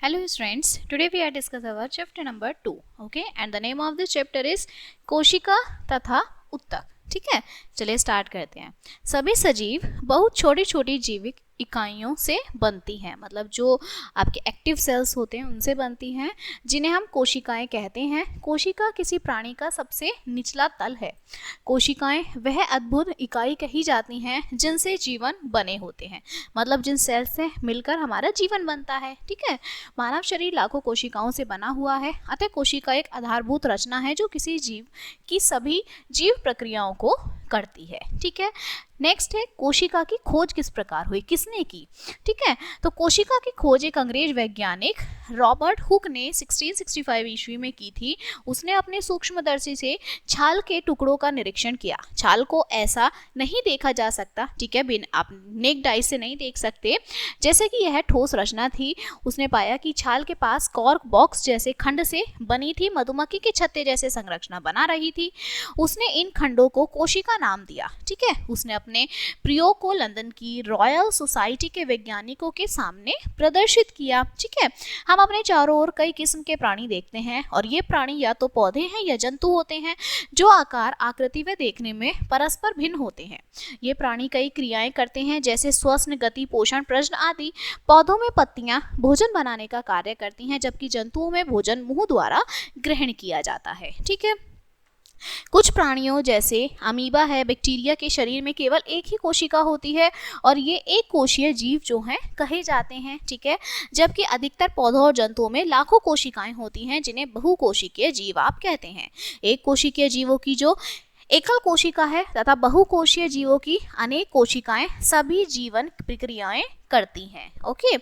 Hello students, today we are discuss our chapter number 2, okay, and the name of this chapter is कोशिका तथा उत्तक। ठीक है, चलिए स्टार्ट करते हैं। सभी सजीव बहुत छोटी छोटी जीविक इकाइयों से बनती हैं, मतलब जो आपके एक्टिव सेल्स होते हैं उनसे बनती हैं, जिन्हें हम कोशिकाएं कहते हैं। कोशिका किसी प्राणी का सबसे निचला तल है। कोशिकाएं वह अद्भुत इकाई कही जाती हैं जिनसे जीवन बने होते हैं, मतलब जिन सेल से मिलकर हमारा जीवन बनता है। ठीक है, मानव शरीर लाखों कोशिकाओं से बना हुआ है, अतः कोशिका एक आधारभूत रचना है जो किसी जीव की सभी जीव प्रक्रियाओं को करती है। ठीक है, नेक्स्ट है कोशिका की खोज किस प्रकार हुई, किसने की। ठीक है, तो कोशिका की खोज एक अंग्रेज वैज्ञानिक रॉबर्ट हुक ने 1665 ईस्वी में की थी। उसने अपने सूक्ष्मदर्शी से छाल के टुकड़ों का निरीक्षण किया। छाल को ऐसा नहीं देखा जा सकता, ठीक है, बिना आप नेक्ड आई से नहीं देख सकते, जैसे कि यह ठोस रचना थी। उसने पाया कि छाल के पास कॉर्क बॉक्स जैसे खंड से बनी थी, मधुमक्खी के छत्ते जैसे संरचना बना रही थी। उसने इन खंडों को कोशिका नाम दिया। ठीक है, उसने अपने प्रयोग को लंदन की रॉयल सोसाइटी के वैज्ञानिकों के सामने प्रदर्शित किया। ठीक है, हम अपने चारों ओर कई किस्म के प्राणी देखते हैं, और ये प्राणी या तो पौधे हैं या जंतु होते हैं, जो आकार, आकृति व देखने में परस्पर भिन्न होते हैं। ये प्राणी कई क्रियाएं करते हैं, जैसे श्वसन, गति, पोषण, प्रजनन आदि। पौधों में पत्तियां भोजन बनाने का कार्य करती हैं, जबकि जंतुओं में भोजन मुंह द्वारा ग्रहण किया जाता है। ठीक है, कुछ प्राणियों जैसे अमीबा है, बैक्टीरिया के शरीर में केवल एक ही कोशिका होती है, और ये एक कोशीय जीव जो हैं कहे जाते हैं। ठीक है, जबकि अधिकतर पौधों और जंतुओं में लाखों कोशिकाएं होती हैं, जिन्हें बहुकोशिकीय जीव आप कहते हैं। एक कोशिकीय जीवों की जो एकल कोशिका है तथा बहुकोशीय जीवों की अनेक कोशिकाएं सभी जीवन प्रक्रियाएं करती हैं। ओके,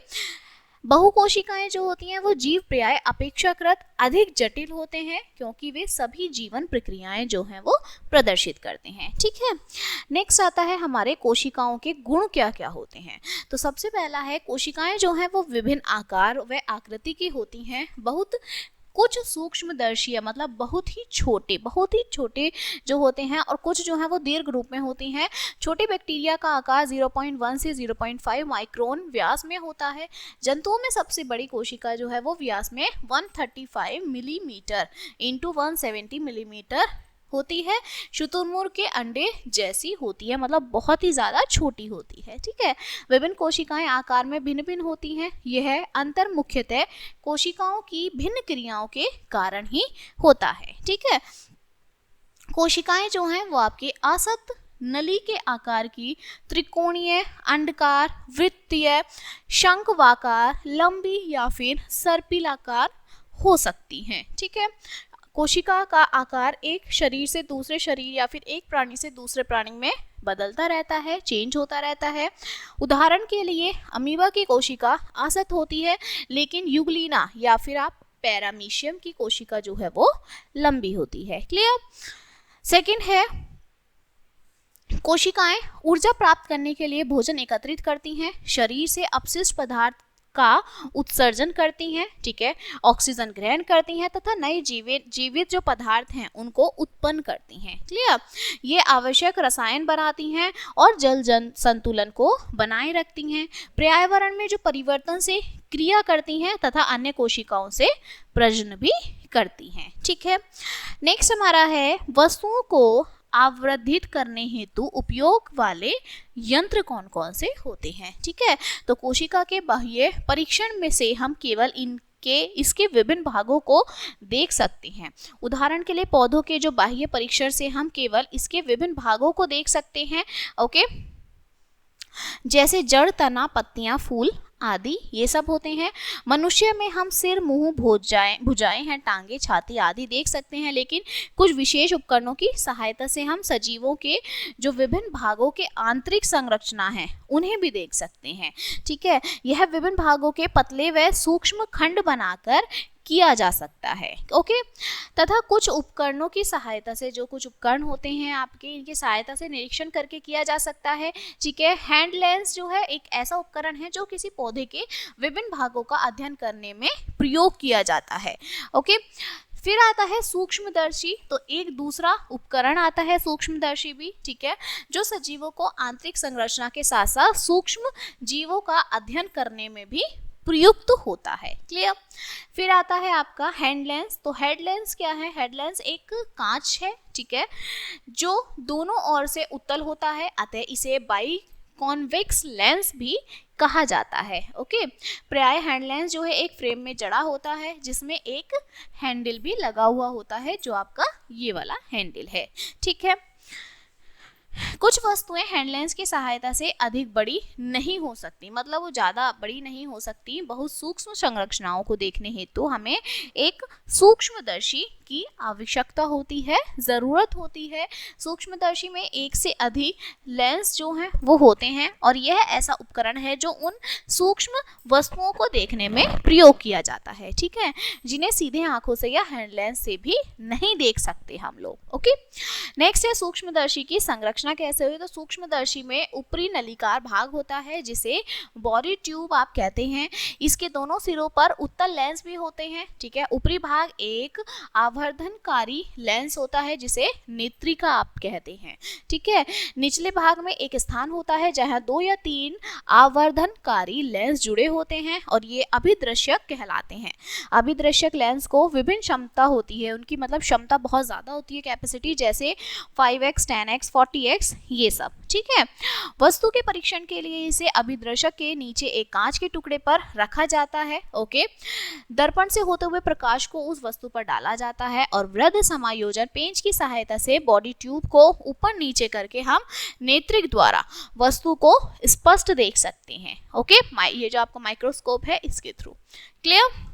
बहुकोशिकाएं जो होती हैं वो जीव प्राय अपेक्षाकृत अधिक जटिल होते हैं, क्योंकि वे सभी जीवन प्रक्रियाएं जो हैं वो प्रदर्शित करते हैं। ठीक है, नेक्स्ट आता है हमारे कोशिकाओं के गुण क्या क्या होते हैं। तो सबसे पहला है कोशिकाएं जो हैं वो विभिन्न आकार व आकृति की होती हैं। बहुत कुछ सूक्ष्मदर्शी, मतलब बहुत ही छोटे जो होते हैं, और कुछ जो है वो दीर्घ रूप में होती हैं। छोटे बैक्टीरिया का आकार 0.1 से 0.5 माइक्रोन व्यास में होता है। जंतुओं में सबसे बड़ी कोशिका जो है वो व्यास में 135 मिलीमीटर इंटू 170 मिलीमीटर होती है। शुतुरमुर्ग के अंडे जैसी होती है, मतलब बहुत ही ज्यादा छोटी होती है। ठीक है, विभिन्न कोशिकाएं आकार में भिन्न भिन्न होती हैं। यह अंतर मुख्यतः कोशिकाओं की भिन्न क्रियाओं के कारण ही होता है। ठीक है, कोशिकाएं जो हैं वो आपके असत नली के आकार की, त्रिकोणीय, अंडाकार, वृत्तीय, शंक्वाकार, लंबी या फिर सर्पिलाकार हो सकती हैं। ठीक है, कोशिका का आकार एक शरीर से दूसरे शरीर या फिर एक प्राणी से दूसरे प्राणी में बदलता रहता है, चेंज होता रहता है। उदाहरण के लिए अमीबा की कोशिका असत होती है, लेकिन यूग्लिना या फिर आप पैरामीशियम की कोशिका जो है वो लंबी होती है। क्लियर। सेकंड है कोशिकाएं ऊर्जा प्राप्त करने के लिए भोजन एकत्रित करती हैं, शरीर से अपशिष्ट पदार्थ का उत्सर्जन करती हैं। ठीक है, ऑक्सीजन ग्रहण करती हैं तथा नए जीवित जो पदार्थ हैं उनको उत्पन्न करती हैं। क्लियर। ये आवश्यक रसायन बनाती हैं और जल संतुलन को बनाए रखती हैं। पर्यावरण में जो परिवर्तन से क्रिया करती हैं तथा अन्य कोशिकाओं से प्रजनन भी करती हैं। ठीक है, नेक्स्ट हमारा है वस्तुओं को आवृद्धित करने हेतु उपयोग वाले यंत्र कौन कौन से होते हैं। ठीक है, तो कोशिका के बाह्य परीक्षण में से हम केवल इसके विभिन्न भागों को देख सकते हैं। उदाहरण के लिए पौधों के जो बाह्य परीक्षण से हम केवल इसके विभिन्न भागों को देख सकते हैं। ओके, जैसे जड़, तना, पत्तियां, फूल आदि ये सब होते हैं। मनुष्य में हम सिर, मुंह, भुजाएं हैं, टांगे, छाती आदि देख सकते हैं, लेकिन कुछ विशेष उपकरणों की सहायता से हम सजीवों के जो विभिन्न भागों के आंतरिक संरचना है उन्हें भी देख सकते हैं। ठीक है, यह विभिन्न भागों के पतले व सूक्ष्म खंड बनाकर किया जा सकता है। ओके, तथा कुछ उपकरणों की सहायता से, जो कुछ उपकरण होते हैं आपके, इनकी सहायता से निरीक्षण करके किया जा सकता है। ठीक है, हैंड लेंस जो है एक ऐसा उपकरण है जो किसी पौधे के विभिन्न भागों का अध्ययन करने में प्रयोग किया जाता है। ओके, फिर आता है सूक्ष्मदर्शी, तो एक दूसरा उपकरण आता है सूक्ष्मदर्शी भी। ठीक है, जो सजीवों को आंतरिक संरचना के साथ साथ सूक्ष्म जीवों का अध्ययन करने में भी प्रयुक्त होता है। क्लियर। फिर आता है आपका हैंड लेंस। तो हेड लेंस क्या है? हेड लेंस एक कांच है, ठीक है, जो दोनों ओर से उत्तल होता है, अतः इसे बाई कॉन्वेक्स लेंस भी कहा जाता है। ओके। प्राय हैंड लेंस जो है एक फ्रेम में जड़ा होता है जिसमें एक हैंडल भी लगा हुआ होता है, जो आपका ये वाला हैंडल है, ठीक है। कुछ वस्तुएं हैंड लेंस की सहायता से अधिक बड़ी नहीं हो सकती, मतलब वो ज़्यादा बड़ी नहीं हो सकती। बहुत सूक्ष्म संरचनाओं को देखने हेतु हमें एक सूक्ष्मदर्शी की आवश्यकता होती है, ज़रूरत होती है। सूक्ष्मदर्शी में एक से अधिक लेंस जो हैं वो होते हैं, और यह ऐसा उपकरण है जो उन सूक्ष्म वस्तुओं को देखने में प्रयोग किया जाता है, ठीक है, जिन्हें सीधे आंखों से या हैंड लेंस से भी नहीं देख सकते हम लोग। ओके। नेक्स्ट है सूक्ष्मदर्शी की संरचना कैसे हुई। तो सूक्ष्मदर्शी में ऊपरी नलिकार भाग होता है जिसे बॉडी ट्यूब आप कहते हैं। इसके दोनों सिरों पर उत्तल लेंस भी होते हैं, ठीक है। ऊपरी भाग एक आवर्धनकारी लेंस होता है जिसे नेत्रिका आप कहते हैं, ठीक है। निचले भाग में एक स्थान होता है जहां 2 या 3 आवर्धनकारी लेंस जुड़े होते हैं और ये अभिदृश्यक कहलाते हैं। अभिदृश्यक लेंस को विभिन्न क्षमता होती है, उनकी मतलब क्षमता बहुत ज्यादा होती है, कैपेसिटी, जैसे 5x, 10x, 40x, ये सब, ठीक है। वस्तु के परीक्षण के लिए इसे अभिदर्शक के नीचे एक कांच के टुकड़े पर रखा जाता है। ओके। दर्पण से होते हुए प्रकाश को उस वस्तु पर डाला जाता है और वृद्ध समायोजन पेंच की सहायता से बॉडी ट्यूब को ऊपर नीचे करके हम नेत्रिक द्वारा वस्तु को स्पष्ट देख सकते हैं। ओके। ये जो आपका माइक्रोस्कोप है इसके थ्रू। क्लियर।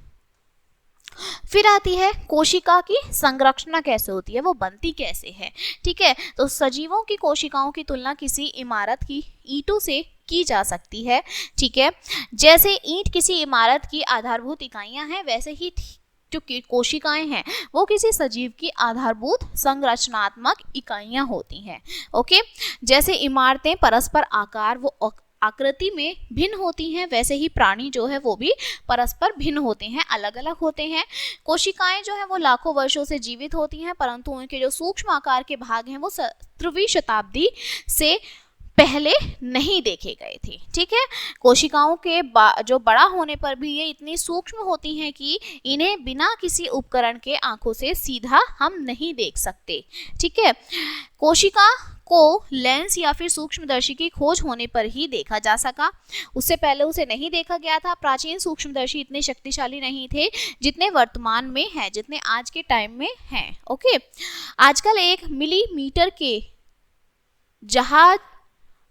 फिर आती है कोशिका की संरचना कैसे होती है, वो बनती कैसे है, ठीक है। तो सजीवों की कोशिकाओं की तुलना किसी इमारत की ईंटों से की जा सकती है, ठीक है। जैसे ईंट किसी इमारत की आधारभूत इकाइयां हैं, वैसे ही जो कोशिकाएं हैं वो किसी सजीव की आधारभूत संरचनात्मक इकाइयां होती हैं। ओके। जैसे इमारतें परस्पर आकार व आकृति में भिन्न होती हैं, वैसे ही प्राणी जो है वो भी परस्पर भिन्न होते हैं, अलग अलग होते हैं। कोशिकाएं जो है वो लाखों वर्षों से जीवित होती हैं, परंतु उनके जो सूक्ष्म आकार के भाग हैं वो 17वीं शताब्दी से पहले नहीं देखे गए थे, ठीक है। कोशिकाओं के जो बड़ा होने पर भी ये इतनी सूक्ष्म होती हैं कि इन्हें बिना किसी उपकरण के आंखों से सीधा हम नहीं देख सकते, ठीक है। कोशिका को लेंस या फिर सूक्ष्मदर्शी की खोज होने पर ही देखा जा सका, उससे पहले उसे नहीं देखा गया था। प्राचीन सूक्ष्मदर्शी इतने शक्तिशाली नहीं थे जितने वर्तमान में हैं, जितने आज के टाइम में हैं। ओके। आजकल 1 मिलीमीटर के जहाज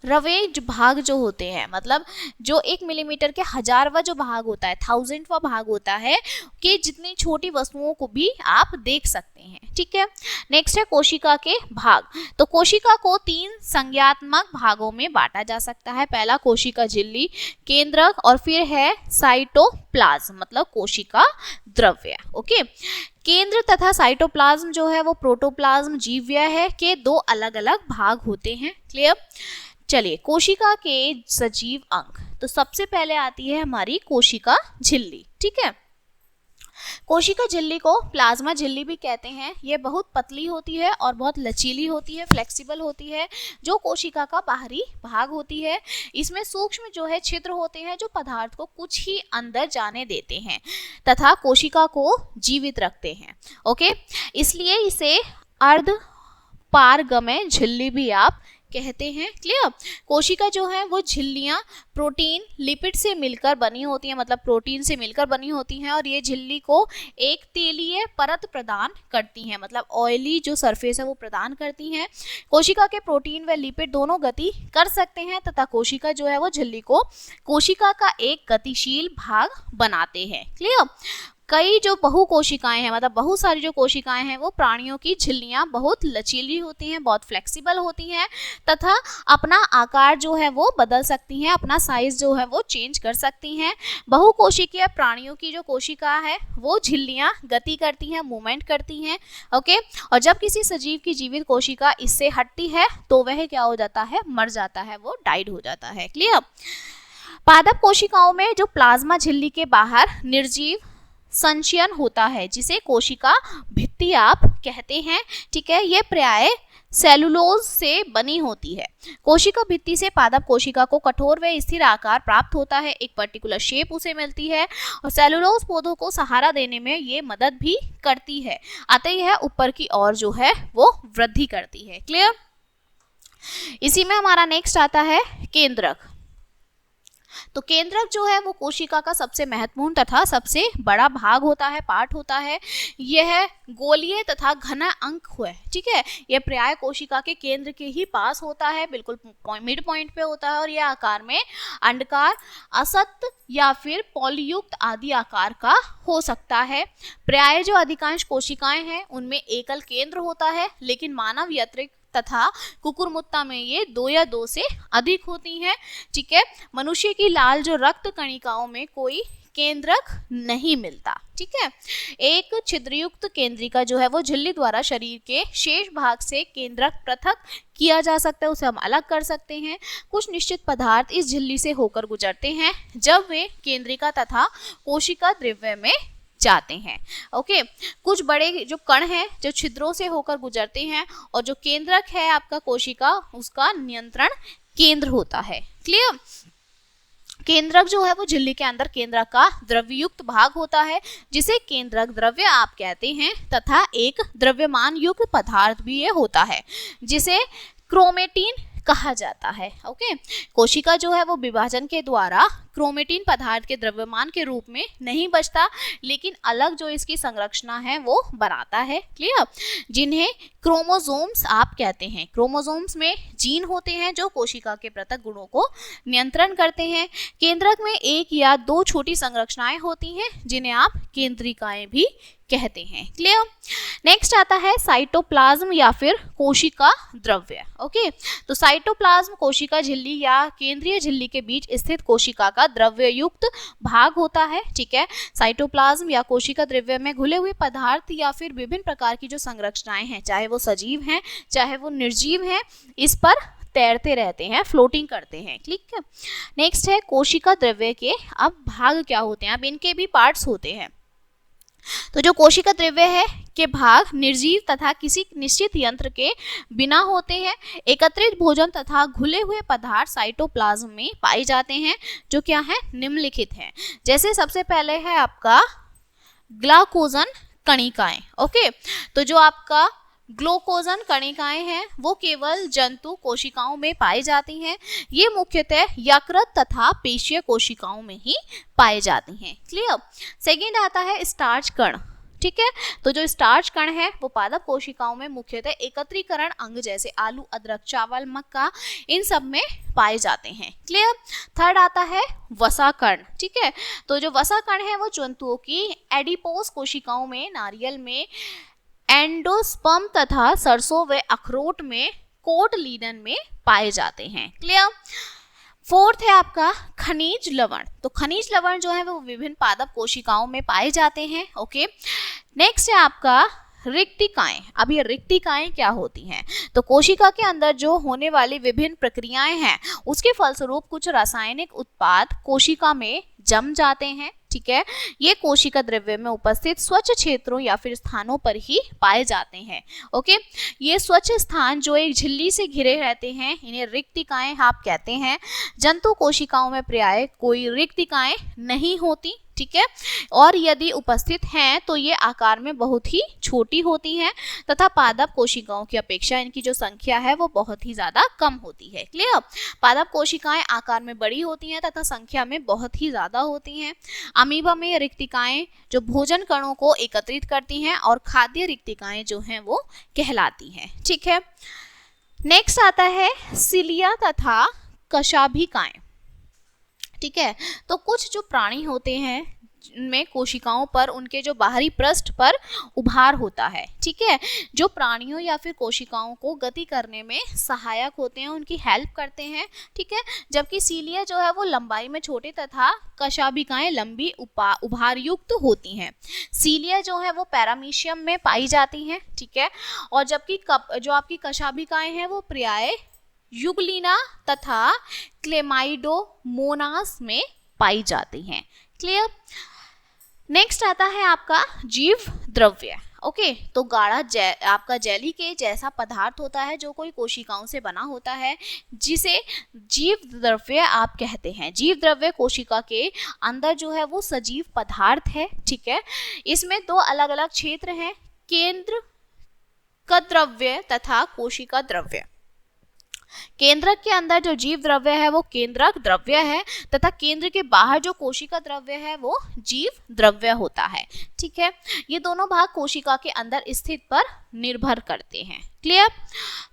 रवे जो भाग जो होते हैं, मतलब जो 1 मिलीमीटर के 1000वां जो भाग होता है, 1000वां भाग होता है, कि जितनी छोटी वस्तुओं को भी आप देख सकते हैं, ठीक है। नेक्स्ट है कोशिका के भाग। तो कोशिका को 3 संज्ञात्मक भागों में बांटा जा सकता है। पहला कोशिका झिल्ली, केंद्रक, और फिर है साइटोप्लाज्म, मतलब कोशिका द्रव्य। ओके। केंद्र तथा साइटोप्लाज्म जो है वो प्रोटोप्लाज्म जीवव्य है के 2 अलग अलग भाग होते हैं। क्लियर। चलिए, कोशिका के सजीव अंग। तो सबसे पहले आती है हमारी कोशिका झिल्ली, ठीक है। कोशिका झिल्ली को प्लाज्मा झिल्ली भी कहते हैं। ये बहुत पतली होती है और बहुत लचीली होती है, फ्लेक्सिबल होती है, जो कोशिका का बाहरी भाग होती है। इसमें सूक्ष्म जो है छिद्र होते हैं जो पदार्थ को कुछ ही अंदर जाने देते हैं तथा कोशिका को जीवित रखते हैं। ओके। इसलिए इसे अर्ध पारगम्य झिल्ली भी आप कहते हैं। क्लियर। कोशिका जो है वो झिल्लियां प्रोटीन लिपिड से मिलकर बनी होती हैं, मतलब प्रोटीन से मिलकर बनी होती हैं, और ये झिल्ली को एक तेलीय परत प्रदान करती हैं, मतलब ऑयली जो सरफेस है वो प्रदान करती हैं। कोशिका के प्रोटीन व लिपिड दोनों गति कर सकते हैं तथा कोशिका जो है वो झिल्ली को कोशिका का एक गतिशील भाग बनाते हैं। क्लियर। कई जो बहु कोशिकाएं हैं, मतलब बहुत सारी जो कोशिकाएं हैं, वो प्राणियों की झिल्लियां बहुत लचीली होती हैं, बहुत फ्लेक्सिबल होती हैं तथा अपना आकार जो है वो बदल सकती हैं, अपना साइज जो है वो चेंज कर सकती हैं। बहुकोशिकीय प्राणियों की जो कोशिका है वो झिल्लियां गति करती हैं, मूवमेंट करती हैं। ओके। और जब किसी सजीव की जीवित कोशिका इससे हटती है तो वह क्या हो जाता है, मर जाता है, वो डाइड हो जाता है। क्लियर। पादप कोशिकाओं में जो प्लाज्मा झिल्ली के बाहर निर्जीव संचयन होता है जिसे कोशिका भित्ति आप कहते हैं। ठीक है, ये प्राय सेलुलोज से बनी होती है। कोशिका भित्ति से पादप कोशिका को कठोर व स्थिर आकार प्राप्त होता है, एक पर्टिकुलर शेप उसे मिलती है और सेलुलोज पौधों को सहारा देने में ये मदद भी करती है, अतः यह ऊपर की ओर जो है वो वृद्धि करती है। क्लियर। इसी में हमारा नेक्स्ट आता है केंद्रक। तो केंद्रक जो है वो कोशिका का सबसे महत्वपूर्ण तथा सबसे बड़ा भाग होता है, पार्ट होता है। यह गोलीय तथा घना अंक है। ठीक है, यह प्राय कोशिका के केंद्र के ही पास होता है, बिल्कुल मिड पॉइंट पे होता है और यह आकार में अंडाकार, असत या फिर पॉलीयुक्त आदि आकार का हो सकता है। प्राय जो अधिकांश कोशिकाएं हैं उनमें एकल केंद्र होता है, लेकिन मानव यकृत तथा कुकुरमुत्ता में ये 2 या 2 से अधिक होती हैं। ठीक है, मनुष्य की लाल जो रक्त कणिकाओं में कोई केंद्रक नहीं मिलता। ठीक है, एक छिद्रयुक्त केंद्रिका जो है वो झिल्ली द्वारा शरीर के शेष भाग से केंद्रक पृथक किया जा सकता है, उसे हम अलग कर सकते हैं। कुछ निश्चित पदार्थ इस झिल्ली से होकर गुजरते हैं जब वे केंद्रिका तथा कोशिका द्रव्य में जाते हैं। ओके, कुछ बड़े जो कण हैं जो छिद्रों से होकर गुजरते हैं और जो केंद्रक है आपका कोशिका, उसका नियंत्रण केंद्र होता है। क्लियर। केंद्रक जो है वो झिल्ली के अंदर केंद्रक का द्रव्ययुक्त भाग होता है जिसे केंद्रक द्रव्य आप कहते हैं, तथा एक द्रव्यमान युक्त पदार्थ भी ये होता है जिसे क्रोमेटिन कहा जाता है। ओके, कोशिका जो है वो विभाजन के द्वारा क्रोमेटिन पदार्थ के द्रव्यमान के रूप में नहीं बचता, लेकिन अलग जो इसकी संरचना है वो बनाता है। क्लियर, जिन्हें क्रोमोसोम्स आप कहते हैं। क्रोमोसोम्स में जीन होते हैं जो कोशिका के पृथक गुणों को नियंत्रण करते हैं। केंद्रक में 1 या 2 छोटी संरचनाएं होती हैं जिन्हें आप केंद्रिकाएं भी कहते हैं। क्लियर। नेक्स्ट आता है साइटोप्लाज्म या फिर कोशिका द्रव्य। ओके, तो साइटोप्लाज्म कोशिका झिल्ली या केंद्रीय झिल्ली के बीच स्थित कोशिका का द्रव्य युक्त भाग होता है। ठीक है, साइटोप्लाज्म या कोशिका द्रव्य में घुले हुए पदार्थ या फिर विभिन्न प्रकार की जो संरचनाएं हैं, चाहे वो सजीव हैं चाहे वो निर्जीव हैं, इस पर तैरते रहते हैं, फ्लोटिंग करते हैं। ठीक है, नेक्स्ट है कोशिका द्रव्य के अब भाग क्या होते हैं। अब इनके भी पार्ट्स होते हैं। तो जो कोशिका द्रव्य है के भाग निर्जीव तथा किसी निश्चित यंत्र के बिना होते हैं। एकत्रित भोजन तथा घुले हुए पदार्थ साइटोप्लाज्म में पाए जाते हैं, जो क्या है, निम्नलिखित हैं। जैसे सबसे पहले है आपका ग्लाइकोजन कणिकाएं। ओके, तो जो आपका ग्लूकोजन कणिकाएं हैं वो केवल जंतु कोशिकाओं में पाई जाती हैं। ये मुख्यतः यकृत तथा पेशीय कोशिकाओं में ही पाई जाती हैं। क्लियर। सेकंड आता है स्टार्च कण। ठीक है, तो जो स्टार्च कण है वो पादप कोशिकाओं में मुख्यतः एकत्रीकरण अंग जैसे आलू, अदरक, चावल, मक्का, इन सब में पाए जाते हैं। क्लियर। थर्ड आता है वसा कण। ठीक है, तो जो वसा कण है वो जंतुओं की एडिपोज कोशिकाओं में, नारियल में, एंडोस्पर्म तथा सरसों व अखरोट में, कोटलीडन में पाए जाते हैं। क्लियर। फोर्थ है आपका खनिज लवण। तो खनिज लवण जो है वो विभिन्न पादप कोशिकाओं में पाए जाते हैं। ओके, नेक्स्ट है आपका रिक्तिकाएं। अब ये रिक्तिकाएं क्या होती हैं? तो कोशिका के अंदर जो होने वाली विभिन्न प्रक्रियाएं हैं उसके फलस्वरूप कुछ रासायनिक उत्पाद कोशिका में जम जाते हैं। ठीक है, ये कोशिका द्रव्य में उपस्थित स्वच्छ क्षेत्रों या फिर स्थानों पर ही पाए जाते हैं। ओके, ये स्वच्छ स्थान जो एक झिल्ली से घिरे रहते हैं इन्हें रिक्तिकाएं आप कहते हैं। जंतु कोशिकाओं में प्राय कोई रिक्तिकाएं नहीं होती। ठीक है, और यदि उपस्थित हैं तो ये आकार में बहुत ही छोटी होती हैं तथा पादप कोशिकाओं की अपेक्षा इनकी जो संख्या है वो बहुत ही ज्यादा कम होती है। क्लियर। पादप कोशिकाएं आकार में बड़ी होती हैं तथा संख्या में बहुत ही ज्यादा होती हैं। अमीबा में रिक्तिकाएं जो भोजन कणों को एकत्रित करती हैं और खाद्य रिक्तिकाएं जो हैं वो कहलाती हैं। ठीक है, नेक्स्ट आता है सिलिया तथा कशाभिकाएं। ठीक है, तो कुछ जो प्राणी होते हैं में कोशिकाओं पर उनके जो बाहरी पृष्ठ पर उभार होता है। ठीक है, जो प्राणियों या फिर कोशिकाओं को गति करने में सहायक होते हैं, उनकी हेल्प करते हैं। ठीक है, जबकि सीलिया जो है वो लंबाई में छोटे तथा कशाभिकाएं लंबी उभार युक्त होती हैं। सीलिया जो है वो पैरामीशियम में पाई जाती हैं। ठीक है, और जबकि जो आपकी कशाभिकाएं हैं वो प्राय युगलिना तथा क्लेमाइडोमोनास में पाई जाती हैं। क्लियर। नेक्स्ट आता है आपका जीव द्रव्य। ओके, तो गाढ़ा आपका जेली के जैसा पदार्थ होता है जो कोई कोशिकाओं से बना होता है, जिसे जीव द्रव्य आप कहते हैं। जीव द्रव्य कोशिका के अंदर जो है वो सजीव पदार्थ है, ठीक है। इसमें दो अलग अलग क्षेत्र हैं, केंद्र का द्रव्य तथा कोशिका द्रव्य। केंद्रक के अंदर जो जीव द्रव्य है वो केंद्रक द्रव्य है, तथा केंद्र के बाहर जो कोशिका द्रव्य है वो जीव द्रव्य होता है, ठीक है। ये दोनों भाग कोशिका के अंदर स्थित पर निर्भर करते हैं। क्लियर।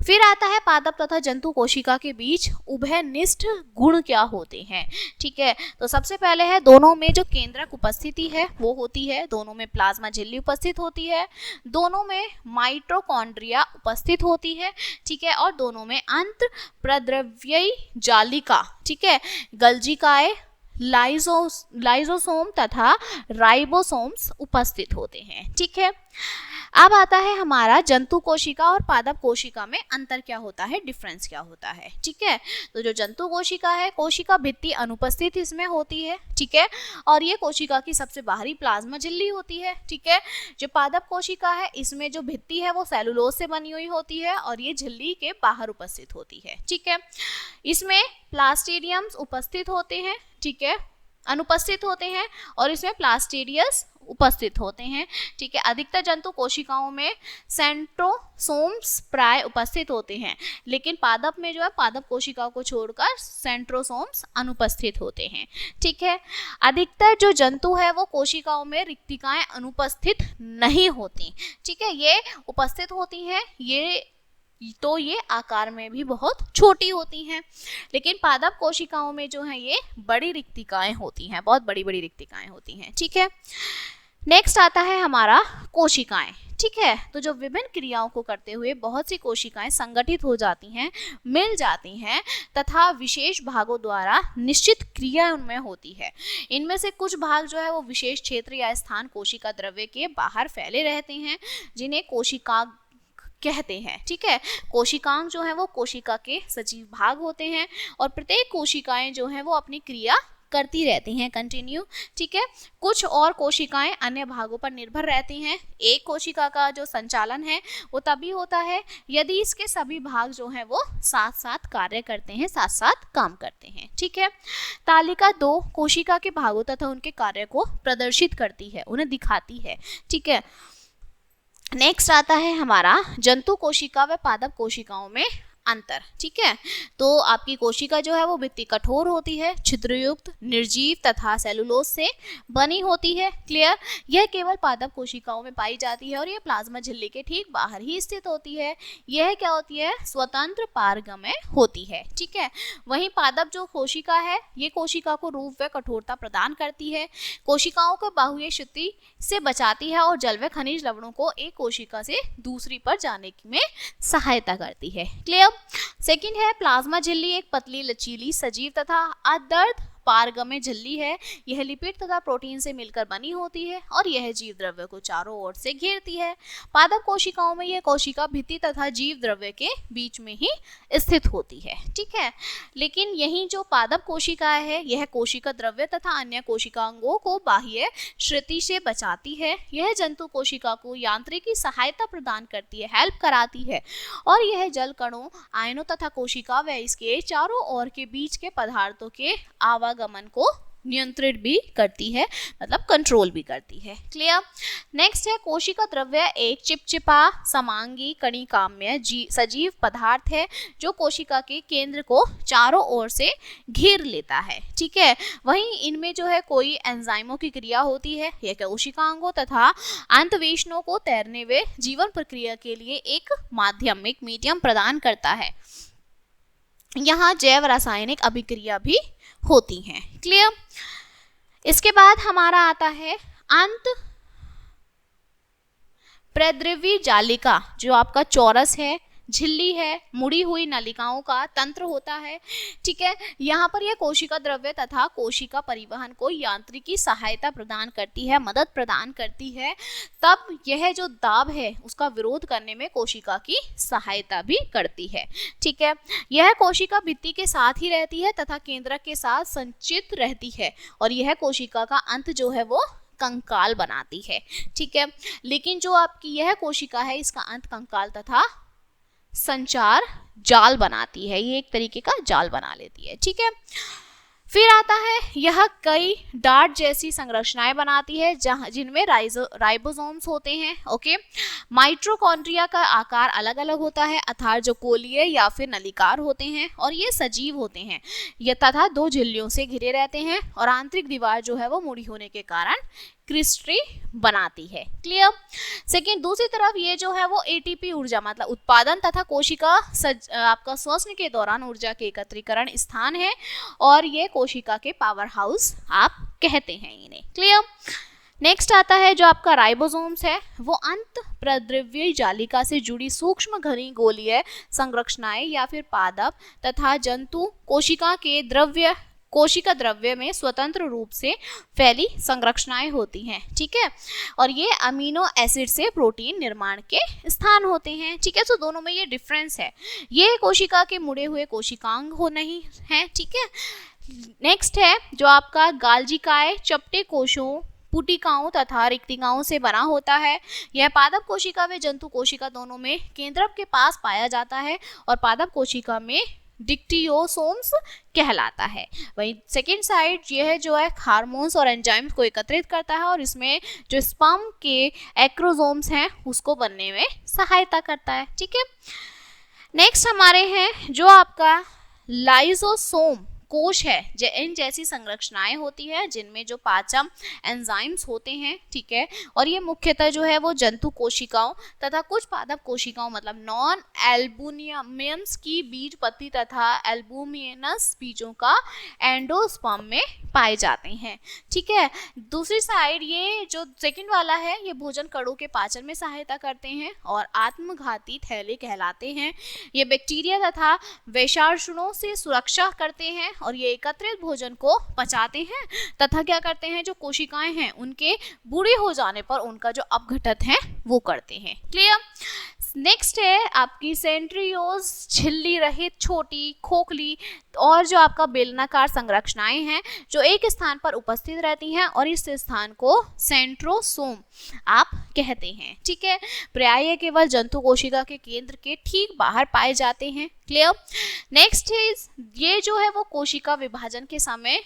फिर आता है पादप तथा जंतु कोशिका के बीच उभयनिष्ठ गुण क्या होते हैं, ठीक है। तो सबसे पहले है, दोनों में जो केंद्रक उपस्थिति है वो होती है, दोनों में प्लाज्मा झिल्ली उपस्थित होती है, दोनों में माइटोकॉन्ड्रिया उपस्थित होती है, ठीक है, और दोनों में अंत प्रद्रव्यी जालिका, ठीक है, गल्जिकाएं, लाइजोसोम तथा राइबोसोम्स उपस्थित होते हैं, ठीक है। अब आता है हमारा जंतु कोशिका और पादप कोशिका में अंतर क्या होता है, डिफरेंस क्या होता है, ठीक है। तो जो जंतु कोशिका है, कोशिका भित्ति अनुपस्थित इसमें होती है, ठीक है, और ये कोशिका की सबसे बाहरी प्लाज्मा झिल्ली होती है, ठीक है। जो पादप कोशिका है, इसमें जो भित्ति है वो सेलुलोज से बनी हुई होती है और ये झिल्ली के बाहर उपस्थित होती है, ठीक है। इसमें प्लास्टिडियम्स उपस्थित होते हैं, ठीक है, अनुपस्थित होते हैं, और इसमें प्लास्टिडियस उपस्थित होते हैं, ठीक है। अधिकतर जंतु कोशिकाओं में सेंट्रोसोम्स प्राय उपस्थित होते हैं, लेकिन पादप में जो है पादप कोशिकाओं को छोड़कर सेंट्रोसोम्स अनुपस्थित होते हैं, ठीक है। अधिकतर जो जंतु है वो कोशिकाओं में रिक्तिकाएं अनुपस्थित नहीं होती, ठीक है, ये उपस्थित होती हैं, ये आकार में भी बहुत छोटी होती हैं, लेकिन पादप कोशिकाओं में जो है ये बड़ी रिक्तिकाएं होती हैं, बहुत बड़ी बड़ी रिक्तिकाएं होती हैं, ठीक है। नेक्स्ट आता है हमारा कोशिकाएं, ठीक है। तो जो विभिन्न क्रियाओं को करते हुए बहुत सी कोशिकाएं संगठित हो जाती हैं, मिल जाती हैं, तथा विशेष भागों द्वारा निश्चित क्रिया उनमें होती है। इनमें से कुछ भाग जो है वो विशेष क्षेत्र या स्थान कोशिका द्रव्य के बाहर फैले रहते हैं, जिन्हें कोशिका कहते हैं, ठीक है। कोशिकांग जो है वो कोशिका के सजीव भाग होते हैं, और प्रत्येक कोशिकाएं जो है वो अपनी क्रिया करती रहती हैं कंटिन्यू, ठीक है। कुछ और कोशिकाएं अन्य भागों पर निर्भर रहती हैं। एक कोशिका का जो संचालन है वो तभी होता है यदि इसके सभी भाग जो हैं वो साथ साथ कार्य करते हैं, साथ साथ काम करते हैं, ठीक है। तालिका 2 कोशिका के भागों तथा उनके कार्य को प्रदर्शित करती है, उन्हें दिखाती है, ठीक है। नेक्स्ट आता है हमारा जंतु कोशिका व पादप कोशिकाओं में अंतर, ठीक है। तो आपकी कोशिका जो है वो भित्ति कठोर होती है, छिद्रयुक्त, निर्जीव तथा सेलुलोज से बनी होती है, क्लियर। यह केवल पादप कोशिकाओं में पाई जाती है और यह प्लाज्मा झिल्ली के ठीक बाहर ही स्थित होती है। यह क्या होती है, स्वतंत्र पारगम्य होती है, ठीक है। वहीं पादप जो कोशिका है ये कोशिका को रूप व कठोरता प्रदान करती है, कोशिकाओं को बाह्य क्षति से बचाती है और जल व खनिज लवणों को एक कोशिका से दूसरी पर जाने में सहायता करती है, क्लियर। सेकंड है प्लाज्मा झिल्ली, एक पतली लचीली सजीव तथा अदर्द पारगम्य झिल्ली है। यह लिपिड तथा प्रोटीन से मिलकर बनी होती है और यह जीव द्रव्य को चारों ओर से घेरती है। पादप कोशिकाओं में यह कोशिका भित्ति तथा जीव द्रव्य के बीच में ही स्थित होती है, ठीक है। लेकिन यही जो पादप कोशिका है यह कोशिका द्रव्य तथा अन्य कोशिकांगों को बाह्य क्षति से बचाती है। यह जंतु कोशिका को यांत्रिकी सहायता प्रदान करती है, हेल्प कराती है, और यह जल कणों, आयनों तथा कोशिका व इसके चारों ओर के बीच के पदार्थों के आवागमन को नियंत्रित भी करती है, मतलब कंट्रोल भी करती है, क्लियर। नेक्स्ट है कोशिका द्रव्य, एक चिपचिपा समांगी कणिकाम्य सजीव पदार्थ है जो कोशिका के केंद्र को चारों ओर से घेर लेता है, ठीक है। वहीं इनमें जो है कोई एंजाइमों की क्रिया होती है। यह कोशिकांगों तथा अंतवेशनों को तैरने व जीवन प्रक्रिया के लिए एक माध्यम, एक मीडियम प्रदान करता है। यहाँ जैव रासायनिक अभिक्रिया भी होती हैं, क्लियर। इसके बाद हमारा आता है अंत प्रद्रव्य जालिका, जो आपका चौरस है, झिल्ली है, मुड़ी हुई नलिकाओं का तंत्र होता है, ठीक है। यहाँ पर यह कोशिका द्रव्य तथा कोशिका परिवहन को यांत्रिकी सहायता प्रदान करती है, मदद प्रदान करती है। तब यह जो दाब है उसका विरोध करने में कोशिका की सहायता भी करती है, ठीक है। यह कोशिका भित्ति के साथ ही रहती है तथा केंद्रक के साथ संचित रहती है, और यह कोशिका का अंत जो है वो कंकाल बनाती है, ठीक है। लेकिन जो आपकी यह कोशिका है इसका अंत कंकाल तथा संचार जाल बनाती है, ये एक तरीके का जाल बना लेती है, ठीक है। फिर आता है यह कई डार्ट जैसी संरचनाएं बनाती है जहां जिनमें राइबोसोम्स होते हैं, ओके। माइटोकॉन्ड्रिया का आकार अलग अलग होता है, अर्थात जो कोलीय या फिर नलिकार होते हैं और ये सजीव होते हैं, ये तथा 2 झिल्लियों से घिरे रहते हैं और आंतरिक दीवार जो है वो मुड़ी होने के कारण क्रिस्टली बनाती है, क्लियर। सेकेंड, दूसरी तरफ ये जो है वो एटीपी ऊर्जा मतलब उत्पादन तथा कोशिका आपका श्वसन के दौरान ऊर्जा के एकत्रीकरण स्थान है और ये कोशिका के पावर हाउस आप कहते हैं इन्हें, क्लियर। नेक्स्ट आता है जो आपका राइबोसोम्स है, वो अंत प्रद्रव्य जालिका से जुड़ी सूक्ष्म घनी गोलीय संरचनाएं या फिर पादप तथा जंतु कोशिका द्रव्य में स्वतंत्र रूप से फैली संरचनाएं होती हैं, ठीक है। और ये अमीनो एसिड से प्रोटीन निर्माण के स्थान होते हैं, ठीक है। तो दोनों में ये डिफरेंस है, ये कोशिका के मुड़े हुए कोशिकांग हो नहीं है, ठीक है। नेक्स्ट है जो आपका गाल्जिकाय चपटे कोशों पुटिकाओं तथा रिक्तिकाओं से बना होता है। यह पादप कोशिका व जंतु कोशिका दोनों में केंद्रक के पास पाया जाता है और पादप कोशिका में डिक्टियोसोम्स कहलाता है। वहीं सेकेंड साइड यह जो है हार्मोन्स और एंजाइम्स को एकत्रित करता है और इसमें जो स्पर्म के एक्रोसोम्स हैं उसको बनने में सहायता करता है, ठीक है। नेक्स्ट हमारे हैं जो आपका लाइसोसोम कोश है, इन जैसी संरचनाएं होती है जिनमें जो पाचन एंजाइम्स होते हैं, ठीक है। और ये मुख्यतः जो है वो जंतु कोशिकाओं तथा कुछ पादप कोशिकाओं मतलब नॉन एल्बुमिनस की बीज पत्ती तथा एल्बुमिनस बीजों का एंडोस्पर्म में पाए जाते हैं, ठीक है। दूसरी साइड ये जो सेकंड वाला है ये भोजन कणों के पाचन में सहायता करते हैं और आत्मघाती थैले कहलाते हैं। ये बैक्टीरिया तथा वैशार्षणों से सुरक्षा करते हैं और ये एकत्रित भोजन को पचाते हैं तथा क्या करते हैं जो कोशिकाएं हैं उनके बूढ़े हो जाने पर उनका जो अपघटन है वो करते हैं, क्लियर। नेक्स्ट है आपकी सेंट्रियोज झिल्ली रहित छोटी खोखली और जो आपका बेलनाकार संरचनाएं हैं जो एक स्थान पर उपस्थित रहती हैं और इस स्थान को सेंट्रोसोम आप कहते हैं, ठीक है। प्रायः केवल जंतु कोशिका के केंद्र के ठीक बाहर पाए जाते हैं, क्लियर। नेक्स्ट इज ये जो है वो कोशिका विभाजन के समय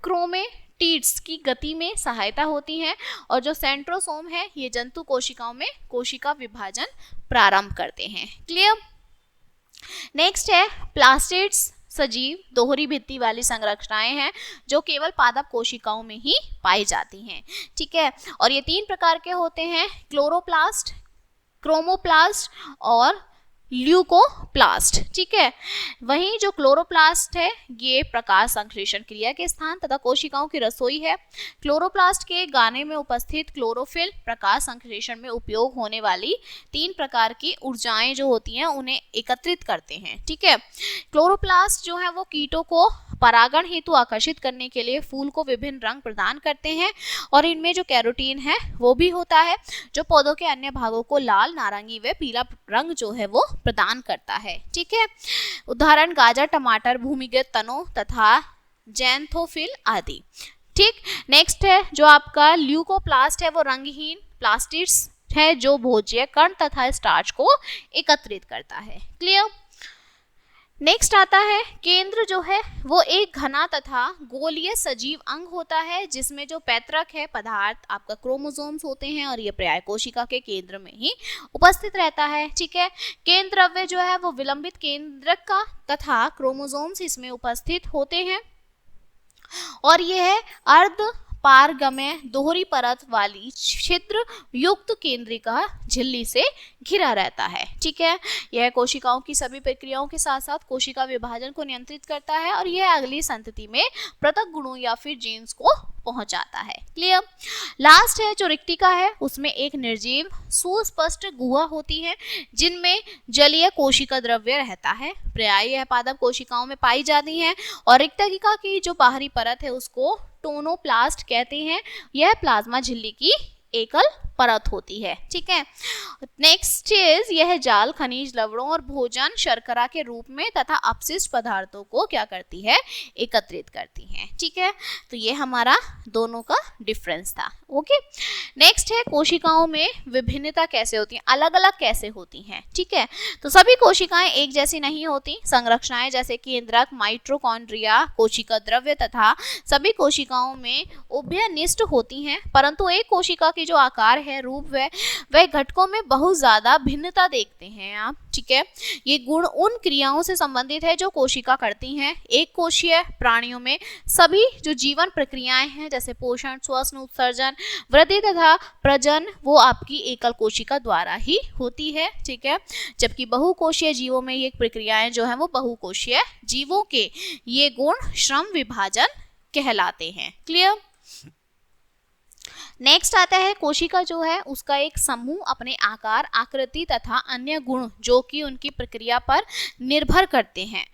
क्रोमेटिड्स की गति में सहायता होती है और जो सेंट्रोसोम है ये जंतु कोशिकाओं में कोशिका विभाजन प्रारंभ करते हैं, क्लियर। नेक्स्ट है प्लास्टिड्स सजीव दोहरी भित्ति वाली संरचनाएं हैं जो केवल पादप कोशिकाओं में ही पाई जाती हैं, ठीक है। और ये 3 प्रकार के होते हैं, क्लोरोप्लास्ट, क्रोमोप्लास्ट और ल्यूकोप्लास्ट, ठीक है। वहीं जो क्लोरोप्लास्ट है ये प्रकाश संश्लेषण क्रिया के स्थान तथा कोशिकाओं की रसोई है। क्लोरोप्लास्ट के गाने में उपस्थित क्लोरोफिल प्रकाश संश्लेषण में उपयोग होने वाली 3 प्रकार की ऊर्जाएं जो होती हैं उन्हें एकत्रित करते हैं, ठीक है। क्लोरोप्लास्ट जो है वो कीटों को परागण हेतु आकर्षित करने के लिए फूल को विभिन्न रंग प्रदान करते हैं और इनमें जो कैरोटीन है वो भी होता है जो पौधों के अन्य भागों को लाल, नारंगी व पीला रंग जो है वो प्रदान करता है, ठीक है। उदाहरण गाजर, टमाटर, भूमिगत तनों तथा जैंथोफिल आदि, ठीक। नेक्स्ट है जो आपका ल्यूकोप्लास्ट है वो रंगहीन प्लास्टिड्स है जो भोज्य कण तथा स्टार्च को एकत्रित करता है, क्लियर। नेक्स्ट आता है केंद्र जो है वो एक घना तथा गोलीय सजीव अंग होता है जिसमें जो पैतृक है पदार्थ आपका क्रोमोसोम्स होते हैं और ये प्राय कोशिका के केंद्र में ही उपस्थित रहता है, ठीक है। केंद्र द्रव्य जो है वो विलंबित केंद्रक का तथा क्रोमोसोम्स इसमें उपस्थित होते हैं और यह है अर्ध पारगम्य दोहरी परत वाली छिद्र युक्त केंद्रिका झिल्ली से घिरा रहता है, ठीक है। यह कोशिकाओं की सभी प्रक्रियाओं के साथ साथ कोशिका विभाजन को नियंत्रित करता है और यह अगली संतति में पृथक गुणों या फिर जीन्स को पहुंचाता है, क्लियर। लास्ट है जो रिक्तिका है उसमें एक निर्जीव सुस्पष्ट गुहा होती है जिनमें जलीय कोशिका द्रव्य रहता है। प्रायः यह पादप कोशिकाओं में पाई जाती है और रिक्तिका की जो बाहरी परत है उसको टोनोप्लास्ट कहते हैं। यह प्लाज्मा झिल्ली की एकल परत होती है, ठीक है। नेक्स्ट इज यह जाल खनिज लवणों और भोजन शर्करा के रूप में तथा अपशिष्ट पदार्थों को क्या करती है, एकत्रित करती है, ठीक है। तो ये हमारा दोनों का डिफरेंस था, ओके। नेक्स्ट है कोशिकाओं में विभिन्नता कैसे होती है, अलग अलग कैसे होती हैं, ठीक है। तो सभी कोशिकाएं एक जैसी नहीं होती, संरचनाएं जैसे केंद्रक, माइटोकॉन्ड्रिया, कोशिका द्रव्य तथा सभी कोशिकाओं में उभयनिष्ठ होती हैं, परंतु एक कोशिका की जो आकार है, रूप वह घटकों में बहुत ज्यादा भिन्नता देखते हैं आप, ठीक है। ये गुण उन क्रियाओं से संबंधित है जो कोशिका करती हैं। एक कोशीय प्राणियों में सभी जो जीवन प्रक्रियाएं हैं जैसे पोषण, श्वसन, उत्सर्जन, वृद्धि तथा प्रजनन वो आपकी एकल कोशिका द्वारा ही होती है, ठीक है। जबकि बहुकोशीय जीवों में ये प्रक्रियाएं जो है वो बहुकोशीय जीवों के ये गुण श्रम विभाजन कहलाते हैं, क्लियर। नेक्स्ट आता है कोशिका जो है उसका एक समूह अपने आकार, आकृति तथा अन्य गुण जो कि उनकी प्रक्रिया पर निर्भर करते हैं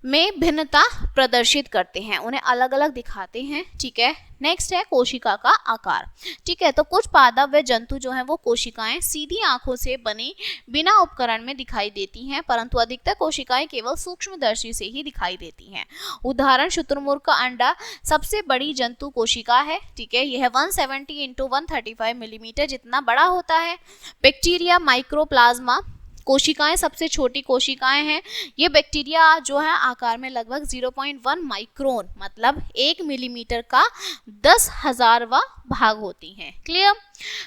में भिन्नता प्रदर्शित करते हैं, उन्हें अलग अलग दिखाते हैं, ठीक है। नेक्स्ट है कोशिका का आकार, ठीक है। तो कुछ पादप व जंतु जो है वो कोशिकाएं सीधी आंखों से बनी बिना उपकरण में दिखाई देती हैं, परंतु अधिकतर कोशिकाएं केवल सूक्ष्मदर्शी से ही दिखाई देती हैं। उदाहरण शुतुरमुर्ग का अंडा सबसे बड़ी जंतु कोशिका है, ठीक है। यह 170 × 135 मिलीमीटर जितना बड़ा होता है। बैक्टीरिया, माइक्रोप्लाज्मा कोशिकाएं सबसे छोटी कोशिकाएं हैं। ये बैक्टीरिया जो है आकार में लगभग 0.1 माइक्रोन मतलब 1 मिलीमीटर का 10,000वां भाग होती हैं, क्लियर।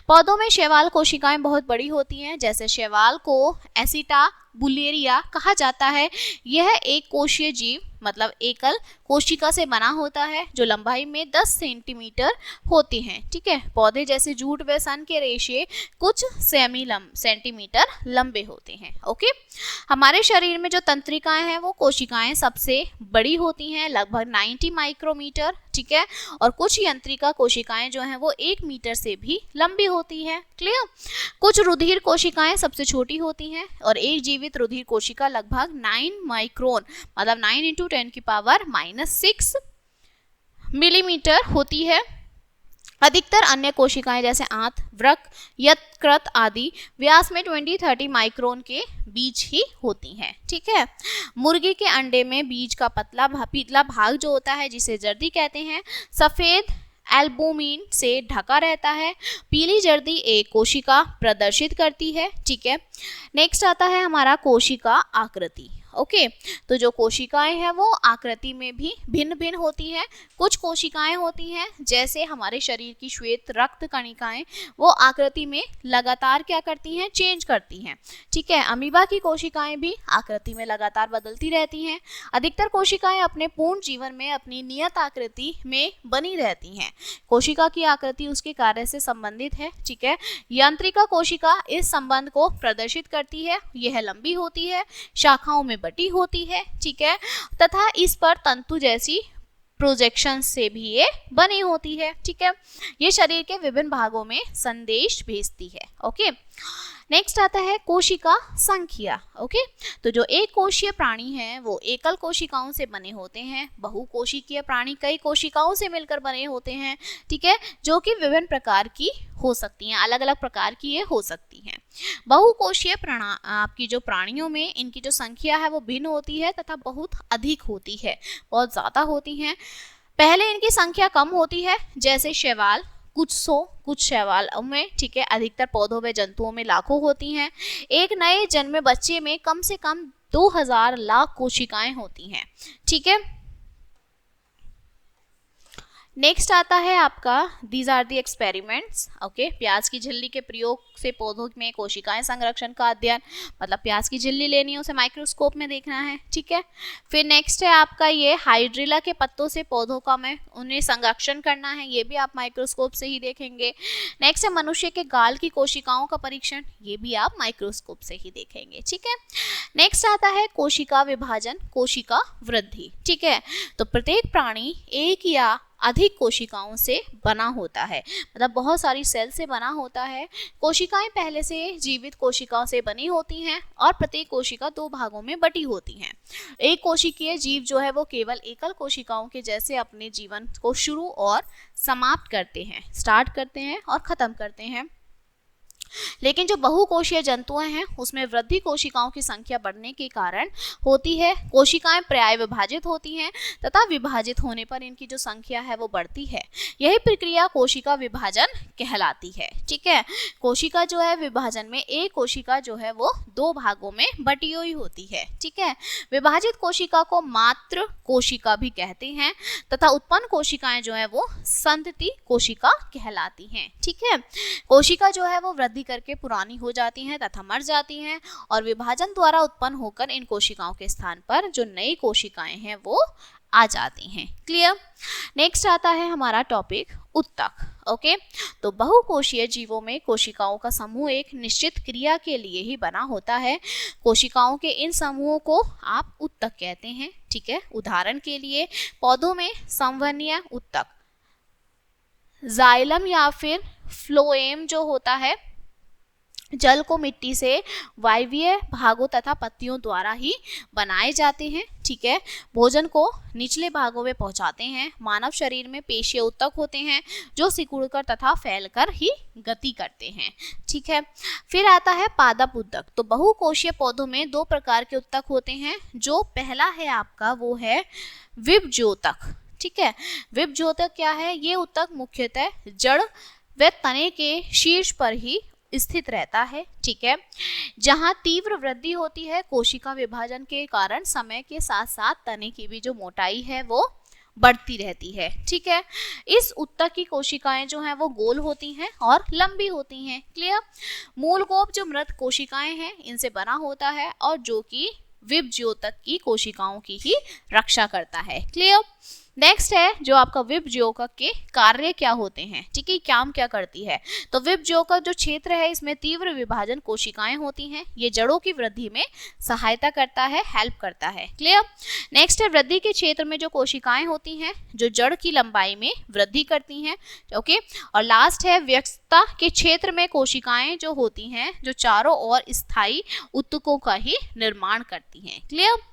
पौधों में शैवाल कोशिकाएं बहुत बड़ी होती हैं, जैसे शैवाल को एसिटाबुलेरिया कहा जाता है। यह एक कोशीय जीव मतलब एकल कोशिका से बना होता है जो लंबाई में 10 सेंटीमीटर होती हैं, ठीक है। पौधे जैसे जूट व सन के रेशे कुछ सेंटीमीटर लंबे होते हैं, ओके। हमारे शरीर में जो तंत्रिकाएं हैं वो कोशिकाएं सबसे बड़ी होती हैं, लगभग 90 माइक्रोमीटर, ठीक है। और कुछ यंत्रिका कोशिकाएं जो हैं वो 1 मीटर से भी लंबी होती हैं, क्लियर। कुछ रुधिर कोशिकाएं सबसे छोटी होती हैं और एक जीवित रुधिर कोशिका लगभग 9 माइक्रोन मतलब 9 × 10⁻⁻6 मिलीमीटर होती है। अधिकतर अन्य कोशिकाएं जैसे आंत, वृक्क, यकृत आदि व्यास में 20-30 माइक्रोन के बीच ही होती हैं, ठीक है। मुर्गी के अंडे में बीज का पीतला भाग जो होता है जिसे जर्दी कहते हैं, सफेद एल्बुमिन से ढका रहता है। पीली जर्दी एक कोशिका प्रदर्शित करती है, ठीक है। नेक्स्ट आता है हमारा कोशिका आकृति, ओके। तो जो कोशिकाएं हैं वो आकृति में भी भिन्न भिन्न होती हैं। कुछ कोशिकाएं होती हैं जैसे हमारे शरीर की श्वेत रक्त कणिकाएं, वो आकृति में लगातार क्या करती हैं, चेंज करती हैं, ठीक है। अमीबा की कोशिकाएं भी आकृति में लगातार बदलती रहती हैं। अधिकतर कोशिकाएं अपने पूर्ण जीवन में अपनी नियत आकृति में बनी रहती हैं। कोशिका की आकृति उसके कार्य से संबंधित है, ठीक है। यांत्रिका कोशिका इस संबंध को प्रदर्शित करती है। यह लंबी होती है, शाखाओं में बटी होती है, ठीक है, तथा इस पर तंतु जैसी प्रोजेक्शन से भी ये बनी होती है, ठीक है। ये शरीर के विभिन्न भागों में संदेश भेजती है, ओके। नेक्स्ट आता है कोशिका संख्या, ओके। तो जो एक कोशीय प्राणी है वो एकल कोशिकाओं से बने होते हैं। बहुकोशिकीय प्राणी कई कोशिकाओं से मिलकर बने होते हैं, ठीक है, जो कि विभिन्न प्रकार की हो सकती हैं, अलग अलग प्रकार की ये हो सकती हैं। बहुकोशीय आपकी जो प्राणियों में इनकी जो संख्या है वो भिन्न होती है तथा बहुत अधिक होती है, बहुत ज्यादा होती हैं। पहले इनकी संख्या कम होती है, जैसे शैवाल कुछ सौ, कुछ शैवालों में, ठीक है, अधिकतर पौधों व जंतुओं में लाखों होती हैं। एक नए जन्मे बच्चे में कम से कम 2000 लाख कोशिकाएं होती हैं, ठीक है। नेक्स्ट आता है आपका these are the experiments, okay. प्याज की झिल्ली के प्रयोग से पौधों में कोशिकाएं संरक्षण का अध्ययन, मतलब प्याज की झिल्ली लेनी है उसे माइक्रोस्कोप में देखना है, ठीक है। फिर नेक्स्ट है आपका ये हाइड्रिला के पत्तों से पौधों का में उन्हें संरक्षण करना है, ये भी आप माइक्रोस्कोप से ही देखेंगे। नेक्स्ट है मनुष्य के गाल की कोशिकाओं का परीक्षण, ये भी आप माइक्रोस्कोप से ही देखेंगे, ठीक है। नेक्स्ट आता है कोशिका विभाजन, कोशिका वृद्धि, ठीक है। तो प्रत्येक प्राणी एक या अधिक कोशिकाओं से बना होता है, मतलब बहुत सारी सेल से बना होता है। कोशिकाएं पहले से जीवित कोशिकाओं से बनी होती हैं और प्रत्येक कोशिका 2 भागों में बटी होती हैं। एक कोशिकीय जीव जो है वो केवल एकल कोशिकाओं के जैसे अपने जीवन को शुरू और समाप्त करते हैं, स्टार्ट करते हैं और खत्म करते हैं। लेकिन जो बहुकोशीय जंतुएं हैं उसमें वृद्धि कोशिकाओं की संख्या बढ़ने के कारण होती है। कोशिकाएं प्राय विभाजित होती हैं तथा विभाजित होने पर इनकी जो संख्या है वो बढ़ती है। यही प्रक्रिया कोशिका विभाजन कहलाती है। ठीक है, कोशिका जो है विभाजन में एक कोशिका जो है वो दो भागों में बटी हुई होती है। ठीक है, विभाजित कोशिका को मात्र कोशिका भी कहते हैं तथा उत्पन्न कोशिकाएं जो है वो संतति कोशिका कहलाती हैं। ठीक है, कोशिका जो है वो वृद्धि करके पुरानी हो जाती हैं तथा मर जाती हैं और विभाजन द्वारा उत्पन्न होकर इन कोशिकाओं के स्थान पर जो नई कोशिकाएं हैं वो आ जाती हैं। क्लियर। नेक्स्ट आता है हमारा टॉपिक उत्तक। ओके, तो बहुकोशीय जीवों में कोशिकाओं का समूह एक निश्चित क्रिया के लिए ही बना होता है। कोशिकाओं के इन समूहों को आप उत्तक कहते हैं। ठीक है, उदाहरण के लिए पौधों में संवहनीय उत्तक, जाइलम या फिर फ्लोएम जो होता है, जल को मिट्टी से वायवीय भागों तथा पत्तियों द्वारा ही बनाए जाते हैं। ठीक है, भोजन को निचले भागों में पहुंचाते हैं। मानव शरीर में पेशीय उत्तक होते हैं जो सिकुड़कर तथा फैलकर ही गति करते हैं। ठीक है, फिर आता है पादप उत्तक। तो बहुकोशीय पौधों में दो प्रकार के उत्तक होते हैं। जो पहला है आपका वो है विभज्योतक। ठीक है, विभज्योतक क्या है? ये उत्तक मुख्यतः जड़ व तने के शीर्ष पर ही स्थित रहता है। ठीक है, जहां तीव्र वृद्धि होती है कोशिका विभाजन के कारण समय के साथ साथ तने की भी जो मोटाई है वो बढ़ती रहती है। ठीक है, इस उत्तक की कोशिकाएं जो हैं वो गोल होती हैं और लंबी होती हैं। क्लियर। मूलकोप जो मृत कोशिकाएं हैं इनसे बना होता है और जो कि विभज्योतक की कोशिकाओं की ही रक्षा करता है। क्लियर। नेक्स्ट है जो आपका विभज्योतक के कार्य क्या होते हैं। ठीक है, काम क्या करती है? तो विभज्योतक जो क्षेत्र है इसमें तीव्र विभाजन कोशिकाएं होती हैं। ये जड़ों की वृद्धि में सहायता करता है, हेल्प करता है। क्लियर। नेक्स्ट है वृद्धि के क्षेत्र में जो कोशिकाएं होती हैं जो जड़ की लंबाई में वृद्धि करती हैं। ओके, और लास्ट है व्यस्तता के क्षेत्र में कोशिकाएं जो होती हैं जो चारों ओर स्थायी उत्तकों का ही निर्माण करती हैं। क्लियर।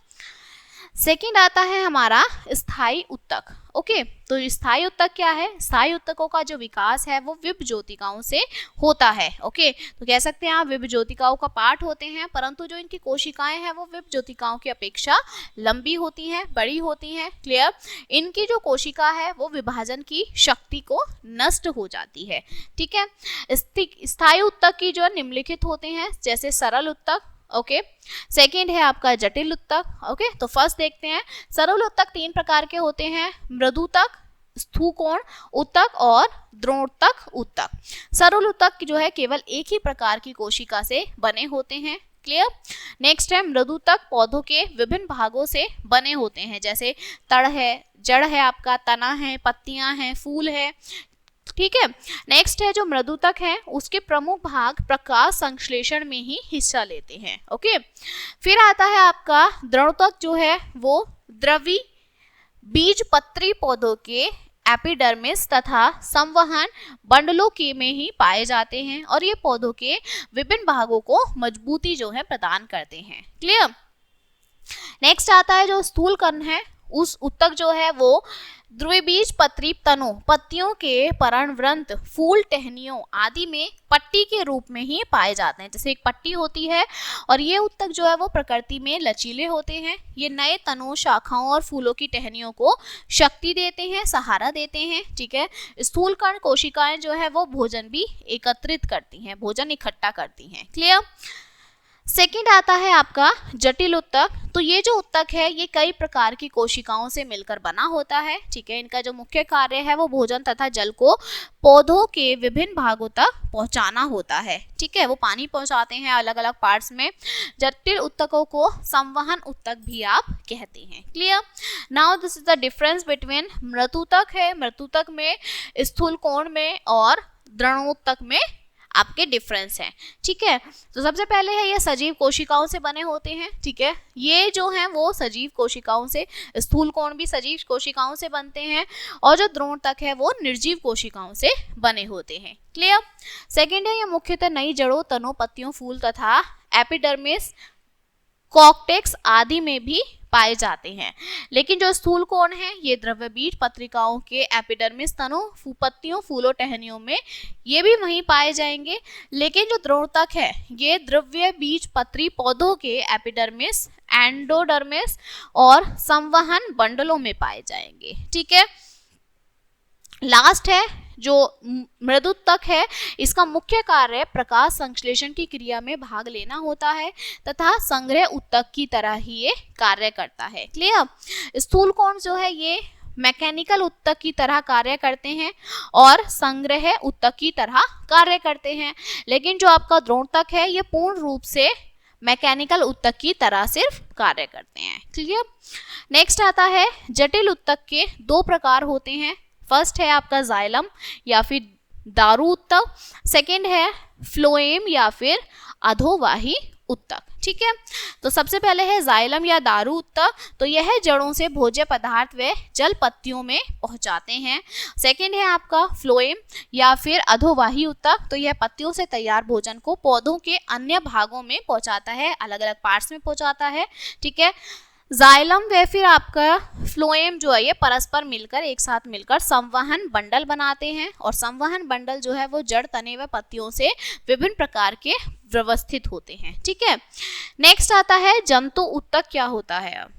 सेकंड आता है हमारा स्थायी उत्तक। ओके, तो स्थायी उत्तक क्या है? स्थायी उत्तकों का जो विकास है वो विभज्योतिकाओं से होता है। ओके, तो कह सकते हैं आप विभज्योतिकाओं का पार्ट होते हैं, परंतु जो इनकी कोशिकाएं हैं वो विभज्योतिकाओं की अपेक्षा लंबी होती हैं, बड़ी होती हैं। क्लियर। इनकी जो कोशिका है वो विभाजन की शक्ति को नष्ट हो जाती है। ठीक है, स्थायी उत्तक की जो निम्नलिखित होते हैं जैसे सरल उत्तक। ओके, सेकेंड है आपका जटिल उत्तक। ओके, तो फर्स्ट देखते हैं सरल उत्तक तीन प्रकार के होते हैं, मृदुतक, स्थूकोण उत्तक और द्रोणोत्तक उत्तक। सरल उत्तक जो है केवल एक ही प्रकार की कोशिका से बने होते हैं। क्लियर। नेक्स्ट है मृदुतक, पौधों के विभिन्न भागों से बने होते हैं जैसे तड़ है, जड़ है, आपका तना है, पत्तियां हैं, फूल है। ठीक है, नेक्स्ट है जो मृदुतक है उसके प्रमुख भाग प्रकाश संश्लेषण में ही हिस्सा लेते हैं। ओके, फिर आता है आपका द्रोणोत्तक जो है वो द्रवी बीजपत्री पौधों के एपिडर्मिस तथा संवहन बंडलों के में ही पाए जाते हैं और ये पौधों के विभिन्न भागों को मजबूती जो है प्रदान करते हैं। क्लियर। नेक्स्ट आता है जो स्थूल कण है, उस उत्तक जो है वो द्विबीजपत्री तनों, पत्तियों के पर्णवृंत, फूल, टहनियों आदि में पट्टी के रूप में ही पाए जाते हैं। जैसे एक पट्टी होती है और ये उत्तक जो है वो प्रकृति में लचीले होते हैं। ये नए तनों, शाखाओं और फूलों की टहनियों को शक्ति देते हैं, सहारा देते हैं। ठीक है, स्थूल कण कोशिकाएं जो है वो भोजन भी एकत्रित करती हैं, भोजन इकट्ठा करती हैं। क्लियर। सेकेंड आता है आपका जटिल उत्तक। तो ये जो उत्तक है ये कई प्रकार की कोशिकाओं से मिलकर बना होता है। ठीक है, इनका जो मुख्य कार्य है वो भोजन तथा जल को पौधों के विभिन्न भागों तक पहुंचाना होता है। ठीक है, वो पानी पहुंचाते हैं अलग अलग पार्ट्स में। जटिल उत्तकों को संवहन उत्तक भी आप कहते हैं। Clear. Now this is the difference between मृदुतक है, मृदुतक में, स्थूल कोण में और द्रोणोत्तक में आपके डिफरेंस हैं। ठीक है, तो सबसे पहले है ये सजीव कोशिकाओं से बने होते हैं। ठीक है, ये जो हैं वो सजीव कोशिकाओं से, स्थूल कोण भी सजीव कोशिकाओं से बनते हैं और जो द्रोणोत्तक है वो निर्जीव कोशिकाओं से बने होते हैं। क्लियर। सेकेंड है ये मुख्यतः नई जड़ों, तनों, पत्तियों, फूल तथा एपिडर्मिस, कॉर्टेक्स आदि में भी पाए जाते हैं। लेकिन जो स्थूल कोण है ये द्रव्य बीज पत्रिकाओं के एपिडर्मिस तनों, पत्तियों, फूलों, टहनियों में ये भी वहीं पाए जाएंगे। लेकिन जो द्रोणतक है ये द्रव्य बीज पत्री पौधों के एपिडर्मिस, एंडोडर्मिस और संवहन बंडलों में पाए जाएंगे। ठीक है, लास्ट है जो मृदुतक है, इसका मुख्य कार्य प्रकाश संश्लेषण की क्रिया में भाग लेना होता है तथा संग्रह उत्तक की तरह ही ये कार्य करता है। क्लियर? स्थूल कोण जो है ये मैकेनिकल उत्तक की तरह कार्य करते हैं और संग्रह उत्तक की तरह कार्य करते हैं। लेकिन जो आपका द्रोणतक है ये पूर्ण रूप से मैकेनिकल उत्तक की तरह सिर्फ कार्य करते हैं। क्लियर? नेक्स्ट आता है जटिल उत्तक के दो प्रकार होते हैं। फर्स्ट है आपका जाइलम या फिर दारू उत्तक, सेकेंड है फ्लोएम या फिर अधोवाही उत्तक। ठीक है, तो सबसे पहले है जाइलम या दारू उत्तक, तो यह जड़ों से भोज्य पदार्थ व जल पत्तियों में पहुंचाते हैं। सेकेंड है आपका फ्लोएम या फिर अधोवाही उत्तक, तो यह पत्तियों से तैयार भोजन को पौधों के अन्य भागों में पहुंचाता है, अलग अलग पार्ट्स में पहुंचाता है। ठीक है, जाइलम व फिर आपका फ्लोएम जो है ये परस्पर मिलकर, एक साथ मिलकर संवहन बंडल बनाते हैं और संवहन बंडल जो है वो जड़, तने व पत्तियों से विभिन्न प्रकार के व्यवस्थित होते हैं। ठीक है, नेक्स्ट आता है जंतु उत्तक क्या होता है। अब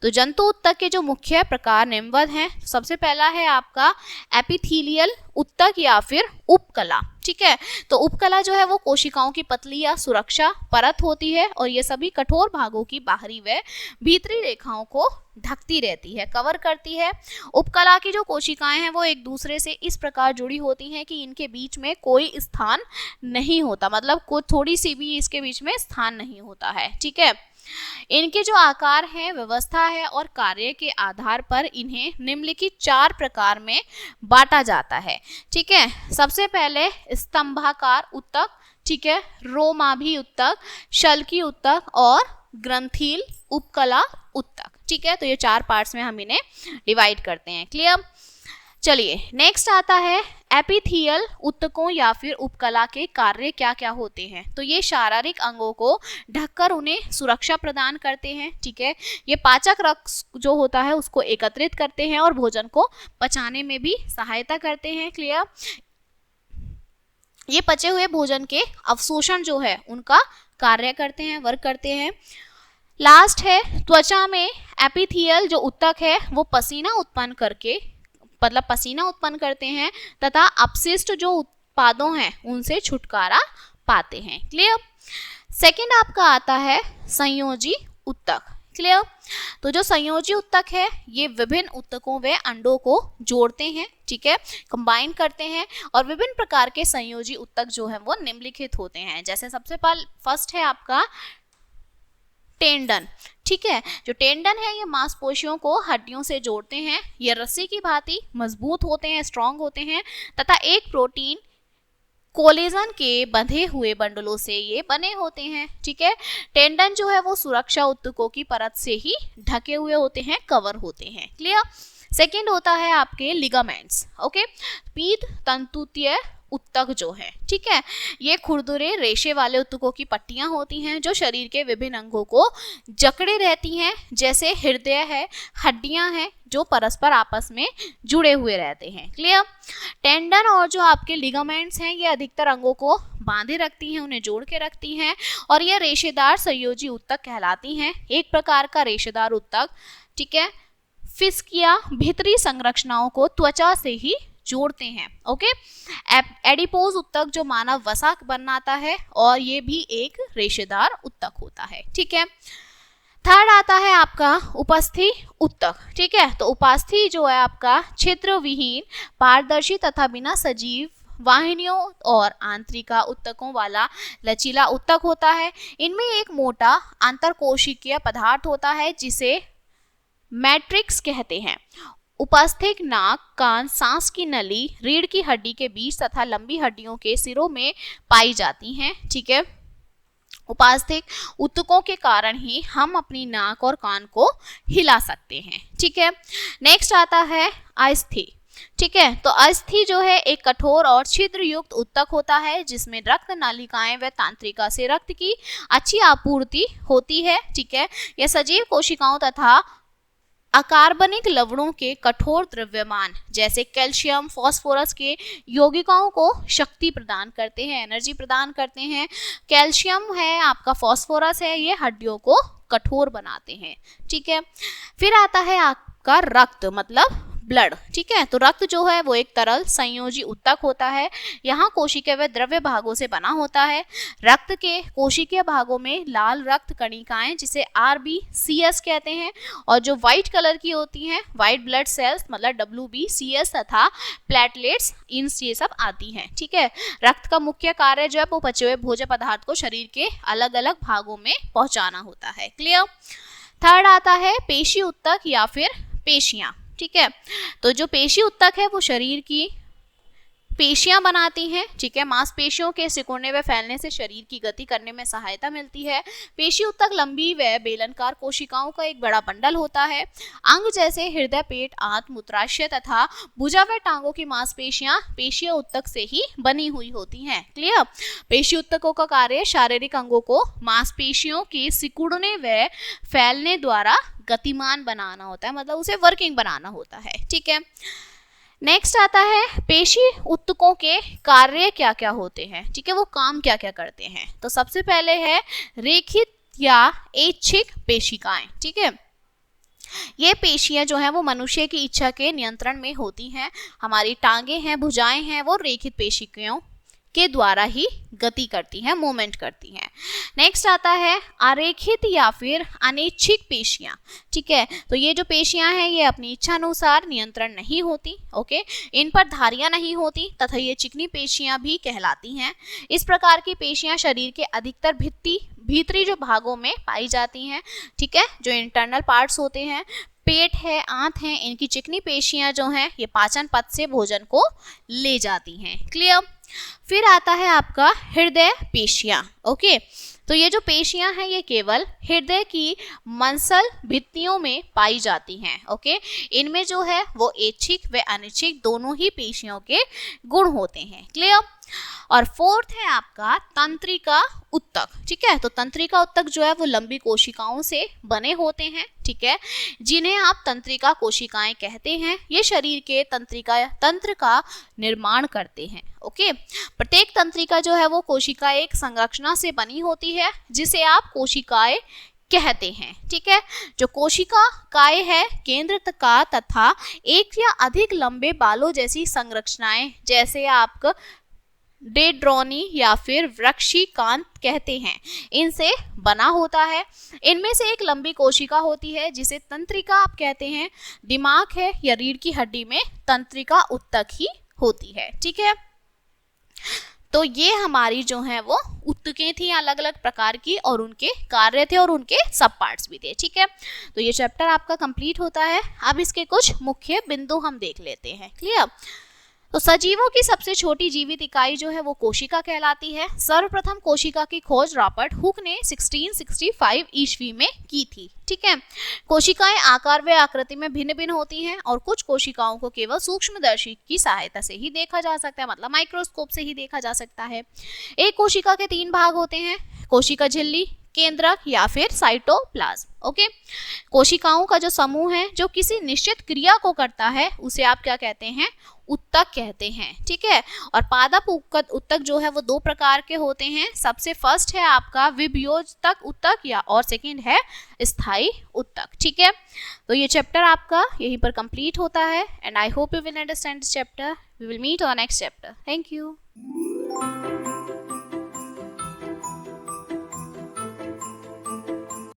तो जंतु उत्तक के जो मुख्य प्रकार निम्नवत हैं। सबसे पहला है आपका एपिथीलियल उत्तक या फिर उपकला। ठीक है, तो उपकला जो है वो कोशिकाओं की पतली या सुरक्षा परत होती है और ये सभी कठोर भागों की बाहरी व भीतरी रेखाओं को ढकती रहती है, कवर करती है। उपकला की जो कोशिकाएं हैं वो एक दूसरे से इस प्रकार जुड़ी होती हैं कि इनके बीच में कोई स्थान नहीं होता, मतलब कोई थोड़ी सी भी इसके बीच में स्थान नहीं होता है। ठीक है, इनके जो आकार है, व्यवस्था है और कार्य के आधार पर इन्हें निम्नलिखित 4 प्रकार में बांटा जाता है। ठीक है, सबसे पहले स्तंभाकार उत्तक, ठीक है, रोमाभी उत्तक, शल्की उत्तक और ग्रंथील उपकला उत्तक। ठीक है, तो ये 4 पार्ट्स में हम इन्हें डिवाइड करते हैं। क्लियर? चलिए नेक्स्ट आता है एपिथियल उत्तकों या फिर उपकला के कार्य क्या क्या होते हैं। तो ये शारीरिक अंगों को ढककर उन्हें सुरक्षा प्रदान करते हैं। ठीक है, ये पाचक रस जो होता है उसको एकत्रित करते हैं और भोजन को पचाने में भी सहायता करते हैं। क्लियर? ये पचे हुए भोजन के अवशोषण जो है उनका कार्य करते हैं, वर्क करते हैं। लास्ट है त्वचा में एपिथियल जो उत्तक है वो पसीना उत्पन्न करके, मतलब पसीना उत्पन्न करते हैं तथा अपशिष्ट जो उत्पादों हैं उनसे छुटकारा पाते हैं। क्लियर? सेकंड आपका आता है संयोजी उत्तक। क्लियर? तो जो संयोजी उत्तक है ये विभिन्न उत्तकों व अंडों को जोड़ते हैं। ठीक है, कंबाइन करते हैं और विभिन्न प्रकार के संयोजी उत्तक जो है वो निम्नलिखित होते हैं। जैसे सबसे फर्स्ट है आपका टेंडन। ठीक है, जो टेंडन है ये मांसपेशियों को हड्डियों से जोड़ते हैं। ये रस्सी की भांति मजबूत होते हैं, स्ट्रॉन्ग होते हैं तथा एक प्रोटीन कोलेजन के बंधे हुए बंडलों से ये बने होते हैं। ठीक है, टेंडन जो है वो सुरक्षा उत्तकों की परत से ही ढके हुए होते हैं, कवर होते हैं। क्लियर? सेकेंड होता है आपके लिगामेंट्स। ओके, पीत तंतुतीय उत्तक जो है, ठीक है, ये खुरदुरे रेशे वाले उत्तकों की पट्टियां होती हैं जो शरीर के विभिन्न अंगों को जकड़े रहती हैं। जैसे हृदय है, हड्डियां हैं जो परस्पर आपस में जुड़े हुए रहते हैं। क्लियर? टेंडन और जो आपके लिगामेंट्स हैं ये अधिकतर अंगों को बांधे रखती हैं, उन्हें जोड़ के रखती हैं और ये रेशेदार संयोजी उत्तक कहलाती हैं। एक प्रकार का रेशेदार उत्तक, ठीक है, फिस्किया भीतरी संरचनाओं को त्वचा से ही जोड़ते हैं। ओके, एडिपोज उत्तक जो मानव वसा बनाता है और ये भी एक रेशेदार उत्तक होता है। ठीक है, थर्ड आता है आपका उपस्थि उत्तक। ठीक है, तो उपास्थि जो है आपका क्षेत्र विहीन, पारदर्शी तथा बिना सजीव वाहिनियों और आंतरिका उत्तकों वाला लचीला उत्तक होता है। इनमें एक मोटा अंतरकोशिकीय पदार्थ होता है जिसे मैट्रिक्स कहते हैं। उपस्थिक नाक, कान, सांस की नली, रीढ़ की हड्डी के बीच तथा लंबी हड्डियों के सिरों में पाई जाती हैं। ठीक है, उपास्थिक उत्तकों के कारण ही हम अपनी नाक और कान को हिला सकते हैं। ठीक है, नेक्स्ट आता है अस्थि। ठीक है। तो अस्थि जो है एक कठोर और छिद्र युक्त उत्तक होता है जिसमें रक्त नालिकाएं व तंत्रिका से रक्त की अच्छी आपूर्ति होती है। ठीक है। यह सजीव कोशिकाओं तथा अकार्बनिक लवणों के कठोर द्रव्यमान जैसे कैल्शियम फास्फोरस के यौगिकों को शक्ति प्रदान करते हैं, एनर्जी प्रदान करते हैं। कैल्शियम है आपका, फास्फोरस है, ये हड्डियों को कठोर बनाते हैं। ठीक है। फिर आता है आपका रक्त मतलब ब्लड। ठीक है। तो रक्त जो है वो एक तरल संयोजी उत्तक होता है। यहाँ कोशिकीय व द्रव्य भागों से बना होता है। रक्त के कोशिकीय भागों में लाल रक्त कणिकाएं जिसे RBCS कहते हैं और जो व्हाइट कलर की होती हैं व्हाइट ब्लड सेल्स मतलब WBCS तथा प्लेटलेट्स इन ये सब आती हैं। ठीक है। रक्त का मुख्य कार्य जो है वो बचे हुए भोज्य पदार्थ को शरीर के अलग अलग भागों में पहुंचाना होता है। क्लियर। थर्ड आता है पेशी उत्तक या फिर पेशियां। ठीक है। तो जो पेशी उत्तक है वो शरीर की पेशियां बनाती हैं। ठीक है। मांसपेशियों के सिकुड़ने व फैलने से शरीर की गति करने में सहायता मिलती है। पेशी उत्तक लंबी व बेलनाकार कोशिकाओं का एक बड़ा बंडल होता है। अंग जैसे हृदय, पेट, आंत, मूत्राशय तथा भुजा व टांगों की मांसपेशियां पेशीय उत्तक से ही बनी हुई होती हैं। क्लियर। पेशी उत्तकों का कार्य शारीरिक अंगों को मांसपेशियों के सिकुड़ने व फैलने द्वारा गतिमान बनाना होता है, मतलब उसे वर्किंग बनाना होता है। ठीक है। नेक्स्ट आता है पेशी उत्तकों के कार्य क्या क्या होते हैं। ठीक है। वो काम क्या क्या करते हैं। तो सबसे पहले है रेखित या ऐच्छिक पेशिकाएं। ठीक है। ये पेशियां जो हैं वो मनुष्य की इच्छा के नियंत्रण में होती हैं। हमारी टांगे हैं, भुजाएं हैं, वो रेखित पेशिकाओं के द्वारा ही गति करती हैं, मूवमेंट करती हैं। नेक्स्ट आता है अरेखित या फिर अनैच्छिक पेशियां। ठीक है। तो ये जो पेशियां हैं ये अपनी इच्छा अनुसार नियंत्रण नहीं होती। ओके। इन पर धारियां नहीं होती तथा ये चिकनी पेशियां भी कहलाती हैं। इस प्रकार की पेशियां शरीर के अधिकतर भीतरी जो भागों में पाई जाती हैं। ठीक है। जो इंटरनल पार्ट्स होते हैं, पेट है, आंत है, इनकी चिकनी पेशियां जो हैं ये पाचन पथ से भोजन को ले जाती हैं। क्लियर। फिर आता है आपका हृदय पेशियां। ओके। तो ये जो पेशियां हैं ये केवल हृदय की मंसल भित्तियों में पाई जाती हैं। ओके। इनमें जो है वो ऐच्छिक व अनैच्छिक दोनों ही पेशियों के गुण होते हैं। क्लियर। और फोर्थ है आपका तंत्रिका उत्तक। ठीक है। तो तंत्रिका उत्तक जो है वो लंबी कोशिकाओं से बने होते हैं। ठीक है। जिन्हें आप तंत्रिका कोशिकाएं कहते हैं। ये शरीर के तंत्र का निर्माण करते हैं। ओके। प्रत्येक तंत्रिका जो है वो कोशिका एक संरचना से बनी होती है जिसे आप कोशिकाएं कहते हैं। ठीक है। जो कोशिका काय है केंद्र का तथा एक या अधिक लंबे बालों जैसी संरचनाएं जैसे आप डेड्रोनी या फिर वृक्षिकांत कहते हैं, इनसे बना होता है। इनमें से एक लंबी कोशिका होती है जिसे तंत्रिका आप कहते हैं। दिमाग है या रीढ़ की हड्डी में तंत्रिका उत्तक ही होती है। ठीक है। तो ये हमारी जो है वो उत्तकें थी अलग अलग प्रकार की और उनके कार्य थे और उनके सब पार्ट्स भी थे। ठीक है। तो ये चैप्टर आपका कंप्लीट होता है। अब इसके कुछ मुख्य बिंदु हम देख लेते हैं। क्लियर। तो सजीवों की सबसे छोटी जीवित इकाई जो है वो कोशिका कहलाती है। सर्वप्रथम कोशिका की खोज रॉबर्ट हुक ने 1665 ईस्वी में की थी। ठीक है। कोशिकाएं आकार व आकृति में भिन्न भिन्न होती हैं और कुछ कोशिकाओं को केवल सूक्ष्मदर्शी की सहायता से ही देखा जा सकता है, मतलब माइक्रोस्कोप से ही देखा जा सकता है। एक कोशिका के 3 भाग होते हैं, कोशिका झिल्ली, केंद्रक या फिर साइटोप्लाज्म। ओके। कोशिकाओं का जो समूह है जो किसी निश्चित क्रिया को करता है उसे आप क्या कहते हैं, उत्तक कहते हैं। ठीक है। और पादप उत्तक जो है वो 2 प्रकार के होते हैं। सबसे फर्स्ट है आपका विभयोजक उत्तक या और सेकंड है स्थायी उत्तक। ठीक है। तो ये चैप्टर आपका यहीं पर कंप्लीट होता है and I hope you will understand this chapter. We will meet on next chapter. Thank you.